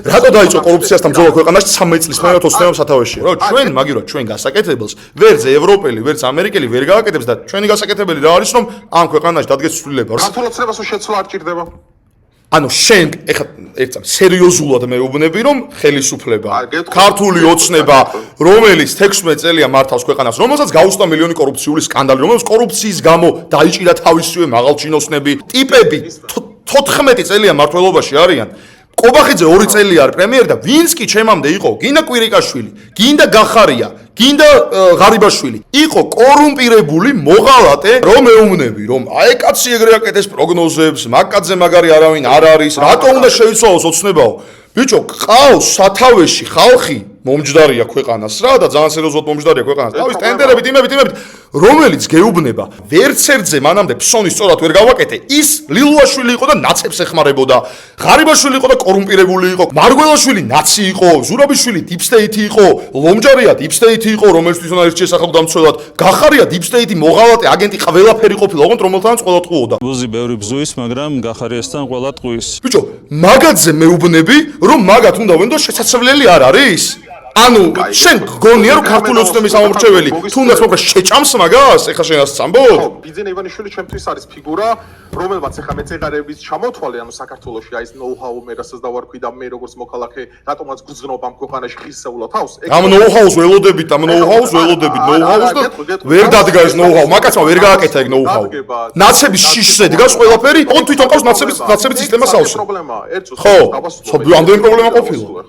რატო დაიწყო კორუფციასთან ბრძოლა ქვეყანაში 13 წლის მანამ ოცნებამ სათავეშია? რა ჩვენ მაგირო ჩვენ გასაკეთებელს ვერც ევროპელი, ვერც ამერიკელი ვერ გააკეთებს და ჩვენი გასაკეთებელი რა არის რომ ამ ქვეყანაში დადგეს ცვლილება. ქართულოცნებას შეცვლა არ ჭირდება. ანუ შენ ეხლა ერთსა სერიოზულად მეუბნები რომ ხელისუფლება ქართული ოცნება რომელიც 16 წელია მართავს ქვეყანას რომელსაც გაუსწვა მილიონი კორუფციული სკანდალი რომელსაც კორუფციის გამო დაიჭირა თავისივე მაღალჩინოსნები ტიპები 14 წელია მმართველობაში არიან კობახიძე 2 წელია არის პრემიერი და ვინც კი ჩემამდე იყო გინდა კვირიკაშვილი გინდა გახარია გინდა ღარიბაშვილი იყო კორუმპირებული მოღალატე რომ ეუბნები რომ აი კაცი ეგრე აკეთეს პროგნოზებს მაგკაცზე მაგარი არავინ არ არის რატო უნდა შეიცვალოს ოცნებაო ბიჭო ყავს სათავეში ხალხი მომჯდარია ქვეყანას რა და ძალიან სერიოზულად მომჯდარია ქვეყანას თავის ტენდერებით იმებით რომელიც გეუბნება ვერცერთზე მანამდე ფსონი სწორად ვერ გავაკეთე ის ლილუაშვილი იყო და ნაცებს ეხმარებოდა ღარიბაშვილი იყო და კორუმპირებული იყო მარგველაშვილი ნაცი იყო ზურაბიშვილი დიპსტეიტი იყო ლომჯარია დიპსტეიტი იყო რომელშიც უნდა ერთ შესახებ დამცველად გახარია დიპსტეიტი მოღალატე აგენტი ყველაფერი ყოფილა ოღონდ რომელთანაც ყველა ტყუოდა ბუზი ბევრი ბზუის მაგრამ გახარიასთან ყველა ტყუის ბიჭო მაგათზე მეუბნები რომ მაგათ უნდა ვენდო შესაძლებელი არ არის ანუ შენ გონია რომ ქართული ოცნების ამორჩეველი თუნდაც მოკლედ შეჭამს მაგას ეხა შენ ასე წამბობ ბიძინა ივანიშვილი ჩემთვის არის ფიგურა რომელმაც ეხა მეწეღარების ჩამოთვალე ანუ საქართველოში აი ეს ნოუ-ჰაუ მე რასაც დავარქვი და მე როგორც მოქალაქე რატომაც გძნობ ამ ქვეყანაში ხისეულა თავს ამ ნოუ-ჰაუს ველოდებით ნოუ-ჰაუს და ვერ დადგა ეს ნოუ-ჰაუ მაგაცმა ვერ გააკეთა ეგ ნოუ-ჰაუ ნაცების შიშზე დგას ყველაფერი ოღონდ თვითონ ყავს ნაცების სისტემას ავსე პრობლემაა ერთ წუთს ხო ამდენი პრობლემა ყოფილა